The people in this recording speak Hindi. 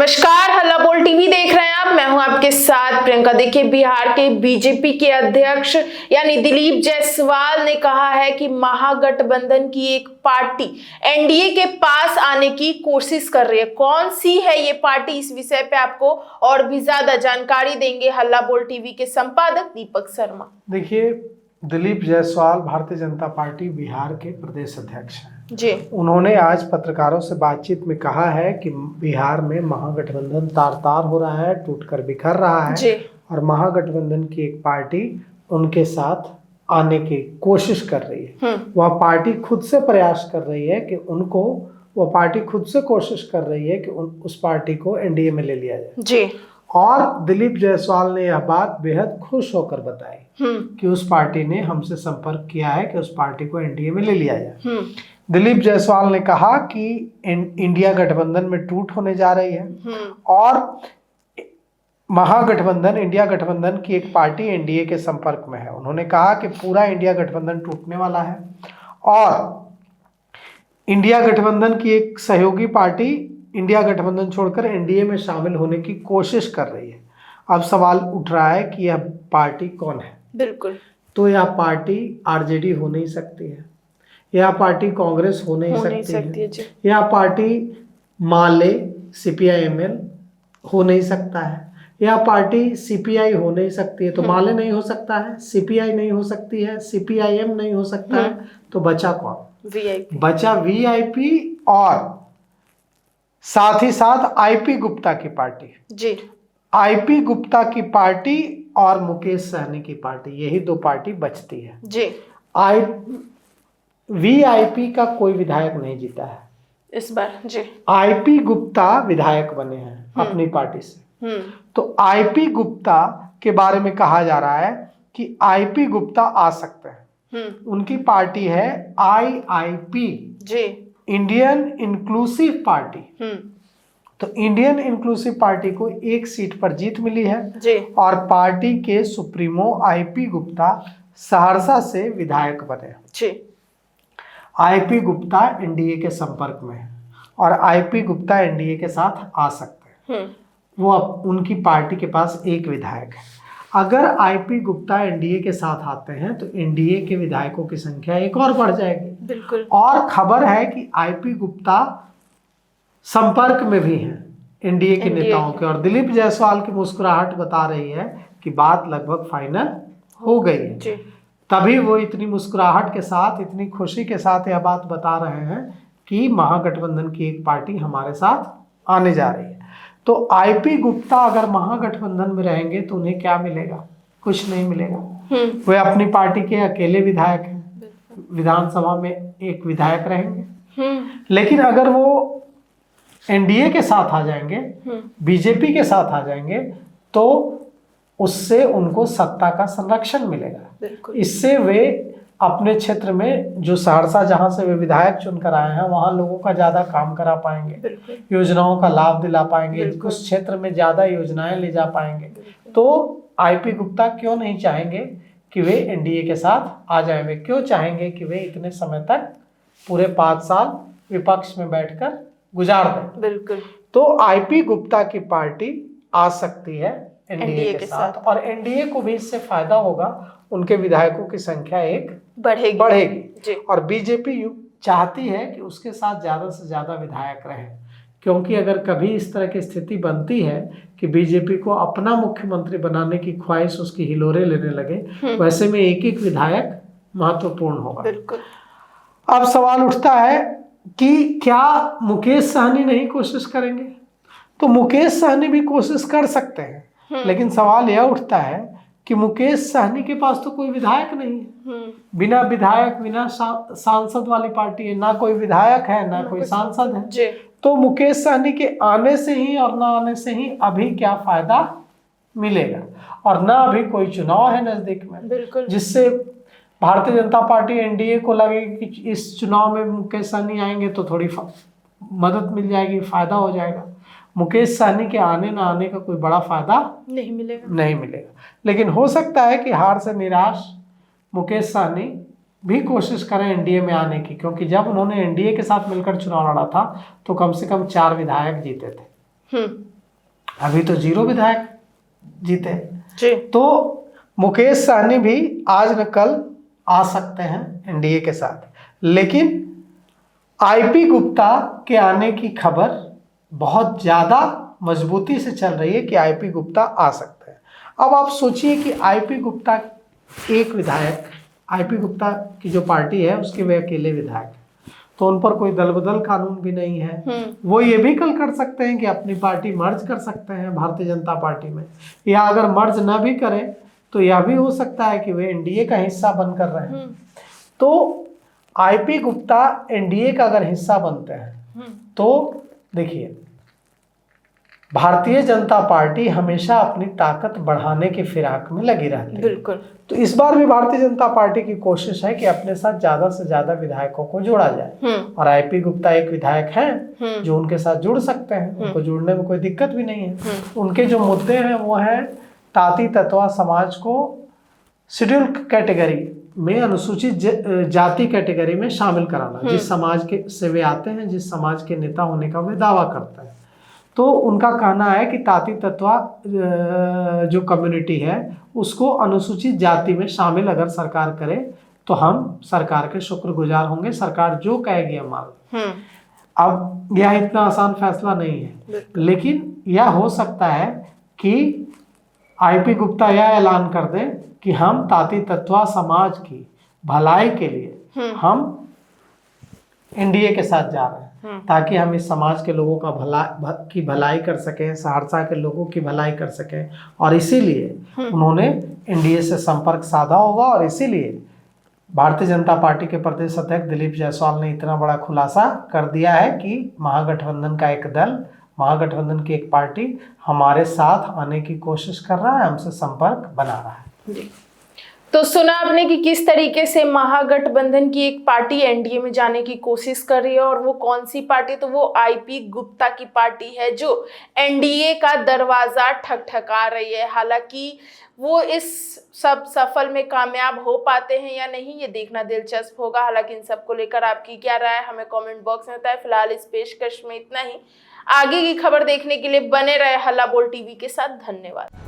नमस्कार, हल्ला बोल टीवी देख रहे हैं आप। मैं हूं आपके साथ प्रियंका। देखिए, बिहार के बीजेपी के अध्यक्ष यानी दिलीप जायसवाल ने कहा है कि महागठबंधन की एक पार्टी एनडीए के पास आने की कोशिश कर रही है। कौन सी है ये पार्टी, इस विषय पे आपको और भी ज्यादा जानकारी देंगे हल्ला बोल टीवी के संपादक दीपक शर्मा। देखिए, दिलीप जायसवाल भारतीय जनता पार्टी बिहार के प्रदेश अध्यक्ष हैं जी। उन्होंने आज पत्रकारों से बातचीत में कहा है कि बिहार में महागठबंधन तार तार हो रहा है, टूटकर बिखर रहा है जी। और महागठबंधन की एक पार्टी उनके साथ आने की कोशिश कर रही है। वह पार्टी खुद से प्रयास कर रही है कि वह पार्टी खुद से कोशिश कर रही है कि उस पार्टी को एनडीए में ले लिया जाए जी। और दिलीप जायसवाल ने यह बात बेहद खुश होकर बताई कि उस पार्टी ने हमसे संपर्क किया है कि उस पार्टी को एनडीए में ले लिया जाए। दिलीप जायसवाल ने कहा कि इंडिया गठबंधन में टूट होने जा रही है और महागठबंधन इंडिया गठबंधन की एक पार्टी एनडीए के संपर्क में है। उन्होंने कहा कि पूरा इंडिया गठबंधन टूटने वाला है और इंडिया गठबंधन की एक सहयोगी पार्टी इंडिया गठबंधन छोड़कर एनडीए में शामिल होने की कोशिश कर रही है। अब सवाल उठ रहा है कि यह पार्टी कौन है। बिल्कुल। तो यह पार्टी आरजेडी हो नहीं सकती है, यह पार्टी कांग्रेस हो नहीं सकती है, यह पार्टी माले सीपीआईएमएल हो नहीं सकता है, यह पार्टी सीपीआई हो नहीं सकती है। तो माले नहीं हो सकता है, सीपीआई नहीं हो सकती है, सीपीआईएम नहीं हो सकता है, तो बचा कौन? वीआईपी। बचा वीआईपी और साथ ही साथ आईपी गुप्ता की पार्टी जी। आईपी गुप्ता की पार्टी और मुकेश सहनी की पार्टी, यही दो पार्टी बचती है जी। वीआईपी का कोई विधायक नहीं जीता है इस बार जी। आईपी गुप्ता विधायक बने हैं अपनी पार्टी से। तो आईपी गुप्ता के बारे में कहा जा रहा है कि आईपी गुप्ता आ सकते हैं। उनकी पार्टी है आईआईपी जी, इंडियन इंक्लूसिव पार्टी। तो इंडियन इंक्लूसिव पार्टी को एक सीट पर जीत मिली है जी। और पार्टी के सुप्रीमो आईपी गुप्ता सहरसा से विधायक बने जी। आईपी गुप्ता एनडीए के संपर्क में है और आईपी गुप्ता एनडीए के साथ आ सकते हैं। वो उनकी पार्टी के पास एक विधायक है। अगर आईपी गुप्ता एनडीए के साथ आते हैं तो एनडीए के विधायकों की संख्या एक और बढ़ जाएगी। बिल्कुल। और खबर है कि आईपी गुप्ता संपर्क में भी हैं एनडीए के नेताओं के और दिलीप जायसवाल की मुस्कुराहट बता रही है कि बात लगभग फाइनल हो गई है जी। तभी वो इतनी मुस्कुराहट के साथ, इतनी खुशी के साथ यह बात बता रहे हैं कि महागठबंधन की एक पार्टी हमारे साथ आने जा रही है। तो आईपी गुप्ता अगर महागठबंधन में रहेंगे तो उन्हें क्या मिलेगा? कुछ नहीं मिलेगा। वे अपनी पार्टी के अकेले विधायक हैं, विधानसभा में एक विधायक रहेंगे। लेकिन अगर वो एनडीए के साथ आ जाएंगे, बीजेपी के साथ आ जाएंगे, तो उससे उनको सत्ता का संरक्षण मिलेगा। इससे वे अपने क्षेत्र में जो सहरसा जहां से वे विधायक चुनकर आए हैं वहां लोगों का ज्यादा काम करा पाएंगे, योजनाओं का लाभ दिला पाएंगे, उस क्षेत्र में ज्यादा योजनाएं ले जा पाएंगे। तो आईपी गुप्ता क्यों नहीं चाहेंगे कि वे एनडीए के साथ आ जाएं? वे क्यों चाहेंगे कि वे इतने समय तक पूरे 5 साल विपक्ष में बैठकर गुजार दें? बिल्कुल। तो आईपी गुप्ता की पार्टी आ सकती है एनडीए के साथ और एनडीए को भी इससे फायदा होगा, उनके विधायकों की संख्या एक बढ़ेगी। और बीजेपी चाहती है कि उसके साथ ज्यादा से ज्यादा विधायक रहे, क्योंकि अगर कभी इस तरह की स्थिति बनती है कि बीजेपी को अपना मुख्यमंत्री बनाने की ख्वाहिश उसकी हिलोरे लेने लगे, वैसे में एक एक विधायक महत्वपूर्ण होगा। बिल्कुल। अब सवाल उठता है कि क्या मुकेश सहनी नहीं कोशिश करेंगे? तो मुकेश सहनी भी कोशिश कर सकते हैं, लेकिन सवाल यह उठता है कि मुकेश सहनी के पास तो कोई विधायक नहीं है। बिना विधायक, बिना सांसद वाली पार्टी है, ना कोई विधायक है ना कोई सांसद है। तो मुकेश सहनी के आने से ही और ना आने से ही अभी क्या फायदा मिलेगा? और ना अभी कोई चुनाव है नजदीक में जिससे भारतीय जनता पार्टी एनडीए को लगे कि इस चुनाव में मुकेश सहनी आएंगे तो थोड़ी मदद मिल जाएगी, फायदा हो जाएगा। मुकेश सहनी के आने ना आने का कोई बड़ा फायदा नहीं मिलेगा। लेकिन हो सकता है कि हार से निराश मुकेश सहनी भी कोशिश करें एनडीए में आने की, क्योंकि जब उन्होंने एनडीए के साथ मिलकर चुनाव लड़ा था तो कम से कम 4 विधायक जीते थे। अभी तो 0 विधायक जीते। जी। तो मुकेश सहनी भी आज न कल आ सकते हैं एनडीए के साथ, लेकिन आईपी गुप्ता के आने की खबर बहुत ज्यादा मजबूती से चल रही है कि आईपी गुप्ता आ सकते हैं। अब आप सोचिए कि आईपी गुप्ता एक विधायक, आईपी गुप्ता की जो पार्टी है उसके वे अकेले विधायक, तो उन पर कोई दल बदल कानून भी नहीं है। वो ये भी कल कर सकते हैं कि अपनी पार्टी मर्ज कर सकते हैं भारतीय जनता पार्टी में, या अगर मर्ज ना भी करें तो यह भी हो सकता है कि वे एनडीए का हिस्सा बनकर रहे। तो आईपी गुप्ता एनडीए का अगर हिस्सा बनते हैं तो देखिए, भारतीय जनता पार्टी हमेशा अपनी ताकत बढ़ाने के फिराक में लगी रहती है। बिल्कुल। तो इस बार भी भारतीय जनता पार्टी की कोशिश है कि अपने साथ ज्यादा से ज्यादा विधायकों को जोड़ा जाए, और आईपी गुप्ता एक विधायक हैं जो उनके साथ जुड़ सकते हैं, उनको जुड़ने में कोई दिक्कत भी नहीं है। उनके जो मुद्दे हैं वो है ताती तत्वा समाज को शेड्यूल कैटेगरी में, अनुसूचित जाति कैटेगरी में शामिल कराना, जिस समाज के से वे आते हैं, जिस समाज के नेता होने का वे दावा करते हैं। तो उनका कहना है कि ताती तत्वा जो कम्युनिटी है उसको अनुसूचित जाति में शामिल अगर सरकार करे तो हम सरकार के शुक्रगुजार होंगे, सरकार जो कहेगी हम मान। अब यह इतना आसान फैसला नहीं है, लेकिन यह हो सकता है कि आईपी गुप्ता यह ऐलान कर दें कि हम ताती तत्वा समाज की भलाई के लिए हम एनडीए के साथ जा रहे हैं, ताकि हम इस समाज के लोगों का भलाई कर सकें, सहरसा के लोगों की भलाई कर सकें। और इसीलिए उन्होंने एनडीए से संपर्क साधा होगा, और इसीलिए भारतीय जनता पार्टी के प्रदेश अध्यक्ष दिलीप जायसवाल ने इतना बड़ा खुलासा कर दिया है कि महागठबंधन का एक दल, महागठबंधन की एक पार्टी हमारे साथ आने की कोशिश कर रहा है, हमसे संपर्क बना रहा है। जी। तो सुना आपने कि किस तरीके से महागठबंधन की एक पार्टी एनडीए में जाने की कोशिश कर रही है, और वो कौन सी पार्टी, तो वो आईपी गुप्ता की पार्टी है जो एनडीए का दरवाजा ठकठका रही है। हालांकि वो इस सब सफल में कामयाब हो पाते हैं या नहीं, ये देखना दिलचस्प होगा। हालांकि इन सबको लेकर आपकी क्या राय है हमें कमेंट बॉक्स में बताएं। फिलहाल इस पेशकश में इतना ही। आगे की खबर देखने के लिए बने रहे हल्ला बोल टीवी के साथ। धन्यवाद।